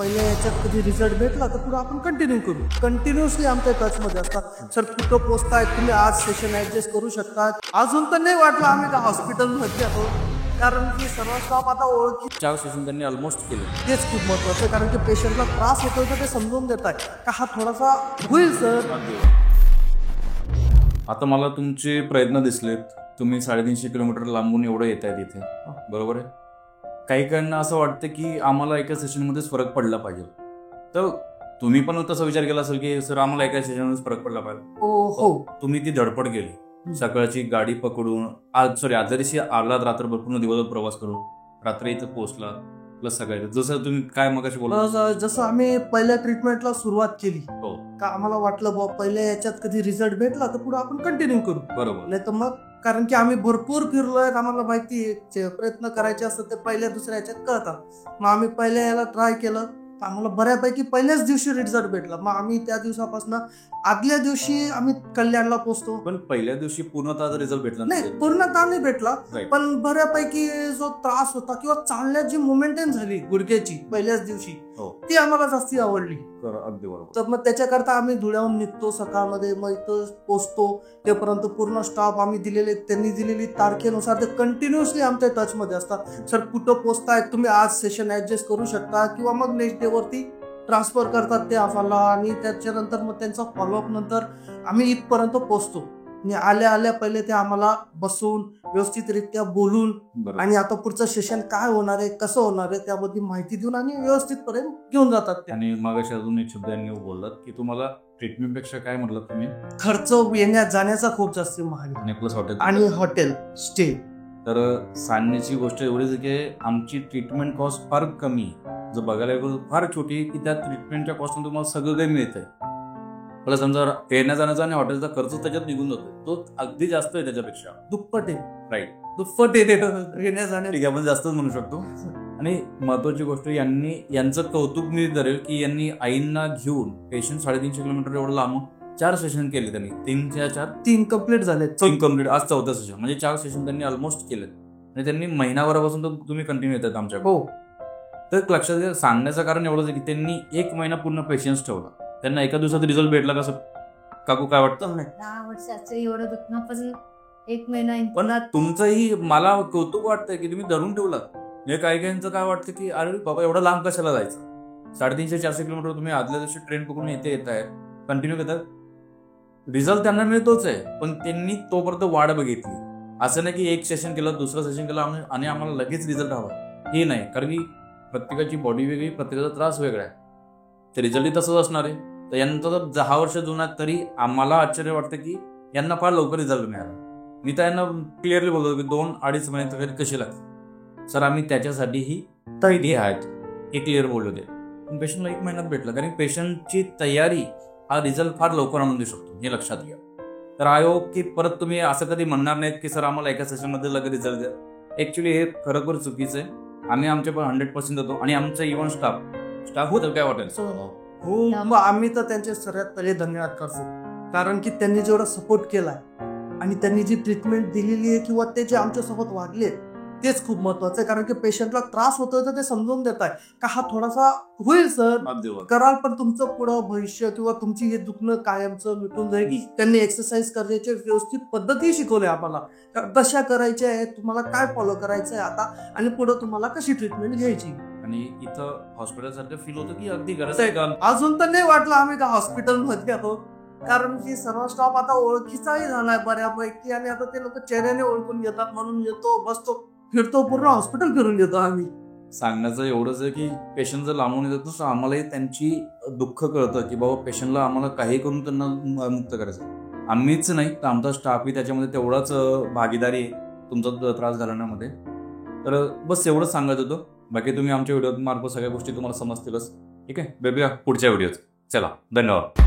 पहिल्या याच्यात कधी रिझल्ट भेटला तर पुढे आपण कंटिन्यू करू. कंटिन्युअसली आमच्या टचमध्ये असतात. सर कुठं पोचताय तुम्ही, आज सेशन ऍडजस्ट करू शकता. अजून तर नाही वाटलं आम्ही का हॉस्पिटलमध्ये आहोत, कारण की सर्व स्टाफ आता ओळखी. 4 सेशन त्यांनी ऑलमोस्ट केले. तेच खूप महत्वाचं आहे, कारण की पेशंटला त्रास होतोय तर ते समजून देत आहे का हा थोडासा होईल सर. आता मला तुमचे प्रयत्न दिसलेत. तुम्ही 350 किलोमीटर लांबून एवढं येत आहे तिथे, बरोबर आहे. काही काहींना असं वाटतं की आम्हाला एका सेशनमध्येच फरक पडला पाहिजे. तर तुम्ही पण तसा विचार केला असेल की सर आम्हाला एका सेशनमध्येच फरक पडला पाहिजे. हो. तुम्ही ती धडपड केली, सकाळची गाडी पकडून आदरशी आलात, रात्रभर पूर्ण दिवसभर प्रवास करून रात्री इथं पोहोचला, प्लस सगळं जसं तुम्ही काय मगाशी बोलला. जसं आम्ही पहिल्या ट्रीटमेंटला सुरुवात केली हो, का आम्हाला वाटलं बाबा पहिल्या याच्यात कधी रिझल्ट भेटला तर पुढे आपण कंटिन्यू करू. बरोबर. नाही तर मग कारण की आम्ही भरपूर फिरलोय, आम्हाला माहिती प्रयत्न करायचे असतात ते पहिल्या दुसऱ्या याच्यात कळतात. मग आम्ही पहिल्या याला ट्राय केलं, आम्हाला बऱ्यापैकी पहिल्याच दिवशी रिझल्ट भेटला. मग आम्ही त्या दिवसापासून आदल्या दिवशी आम्ही कल्याणला पोहोचतो. पण पहिल्या दिवशी पूर्णतः रिझल्ट भेटला नाही, पूर्णतः नाही भेटला, Right. पण बऱ्यापैकी जो त्रास होता किंवा चालण्यात जी मुवमेंटेन झाली गुडघ्याची पहिल्याच दिवशी, हो, ती आम्हाला जास्ती आवडली. अगदी बरोबर. तर मग त्याच्याकरता आम्ही धुळ्याहून निघतो सकाळमध्ये, मग इथं पोचतो. तेपर्यंत पूर्ण स्टाफ आम्ही त्यांनी दिलेली तारखेनुसार ते कंटिन्युअसली आमच्या टचमध्ये असतात. सर कुठं पोचताय तुम्ही, आज सेशन ऍडजस्ट करू शकता, किंवा मग नेक्स्ट डे वरती ट्रान्सफर करतात ते आम्हाला. आणि त्याच्यानंतर मग त्यांचा फॉलोअप नंतर आम्ही इथपर्यंत पोचतो. आणि आल्या पहिले ते आम्हाला बसून व्यवस्थितरित्या बोलून बरोबर. आणि आता पुढचं सेशन काय होणार आहे, कसं होणार आहे त्याबद्दल माहिती देऊन आणि व्यवस्थितपर्यंत घेऊन जातात ते. आणि मगाशी अजून एक शब्द यांनी बोललात की तुम्हाला ट्रीटमेंट पेक्षा काय म्हटलं तुम्ही, खर्च येण्या जाण्याचा खूप जास्त महाग आहे. प्लस हॉटेल आणि हॉटेल स्टे. तर सांगण्याची गोष्ट एवढीच आहे की आमची ट्रीटमेंट कॉस्ट फार कमी आहे. जर बघायला गेलो फार छोटी आहे की त्या ट्रीटमेंटच्या कॉस्टमध्ये तुम्हाला सगळं काही मिळतंय. प्लस समजा येण्या जाण्याचा आणि हॉटेलचा खर्च त्याच्यात निघून जातो, तो अगदी जास्त आहे त्याच्यापेक्षा. दुप्पट आहे. राईट, दुप्पट आहे येण्या जाण्या. ठीक आहे, आपण जास्तच म्हणू शकतो. आणि महत्वाची गोष्ट यांचं कौतुक मी धरेल की यांनी आईंना घेऊन पेशंट 350 किलोमीटर एवढं लांबून 4 सेशन केले त्यांनी. 3 कम्प्लीट झाले. 3 कम्प्लीट, आज 4थं सेशन, म्हणजे 4 सेशन त्यांनी ऑलमोस्ट केले. आणि त्यांनी महिनाभरापासून तर तुम्ही कंटिन्यू येतात आमच्याकडे. हो. तर लक्षात घ्या, सांगण्याचं कारण एवढंच आहे की त्यांनी 1 महिना पूर्ण पेशन्स ठेवला. त्यांना एका दिवसात रिझल्ट भेटला का सर? काकू काय वाटतं? 10 वर्षाचं एवढं दुखणं पण 1 महिना. पण तुमचंही मला कौतुक वाटतंय की तुम्ही धरून ठेवलात. म्हणजे काही काय वाटतं की अरे बाबा एवढा लांब कशाला जायचं. 350-400 किलोमीटर तुम्ही आदल्या दिवशी ट्रेन पकडून येत आहे, कंटिन्यू करतात. रिझल्ट त्यांना मिळतोच आहे, पण त्यांनी तोपर्यंत वाढ बघितली. असं नाही की एक सेशन केलं, दुसरं सेशन केलं आणि आम्हाला लगेच रिझल्ट हवा, हे नाही. कारण की प्रत्येकाची बॉडी वेगळी, प्रत्येकाचा त्रास वेगळा आहे. ते रिझल्टही तसंच असणार आहे. तर यांचा जर 10 वर्ष जुना तरी आम्हाला आश्चर्य वाटतं की यांना फार लवकर रिझल्ट मिळाला. मी तर यांना क्लिअरली बोलतो की 2-2.5 महिने तरी कशी लागते सर, आम्ही त्याच्यासाठीही तयारी आहेत हे क्लिअर बोललो ते. पण पेशंटला 1 महिन्यात भेटलं, कारण पेशंटची तयारी हा रिझल्ट फार लवकर आणून देऊ शकतो, हे लक्षात घ्या. तर आय होप की परत तुम्ही असं कधी म्हणणार नाहीत की सर आम्हाला एका सेशनमध्ये लगेच रिझल्ट द्या. ॲक्च्युली हे खरोखर चुकीचं आहे. आम्ही आमचे पण 100% देतो आणि आमचं इव्हन स्टाफ होतं काय वाटेल. हो, मग आम्ही तर त्यांचे सर्वात पहिले धन्यवाद करतो, कारण की त्यांनी जेवढा सपोर्ट केलाय आणि त्यांनी जी ट्रीटमेंट दिलेली आहे किंवा ते जे आमच्यासोबत वागले तेच खूप महत्वाचं आहे. कारण की पेशंटला त्रास होतोय तर ते समजून देत आहे का हा थोडासा होईल सर, कराल, पण तुमचं पुढं भविष्य किंवा तुमची हे दुखणं कायमचं मिटून जाईल. त्यांनी एक्सरसाइज करण्याच्या व्यवस्थित पद्धती शिकवले आम्हाला, कशा करायच्या आहे, तुम्हाला काय फॉलो करायचं आहे आता, आणि पुढे तुम्हाला कशी ट्रीटमेंट घ्यायची. आणि इथं हॉस्पिटल सारखं फील होतं की अगदी गरज आहे का. अजून तर नाही वाटलं आम्ही का हॉस्पिटलमध्ये आहोत, कारण की सर्व स्टाफ आता ओळखीचाही झालाय बऱ्यापैकी. आणि आता ते लोक चेहऱ्याने ओळखून घेतात, म्हणून येतो, बसतो, फिरतो, पूर्ण हॉस्पिटल फिरून येतो आम्ही. सांगण्याचं एवढंच आहे की पेशंट जर लांबून येतात तर आम्हालाही त्यांची दुःख कळतं की बाबा पेशंटला आम्हाला काही करून त्यांना मुक्त करायचं. आम्हीच नाही तर आमचा स्टाफही त्याच्यामध्ये तेवढाच भागीदारी आहे तुमचा त्रास घालवण्यामध्ये. तर बस एवढंच सांगत होतो. बाकी तुम्ही आमच्या व्हिडिओ मार्फत सगळ्या गोष्टी तुम्हाला समजतीलच. ठीक आहे, भेटूया पुढच्या व्हिडिओत. चला, धन्यवाद.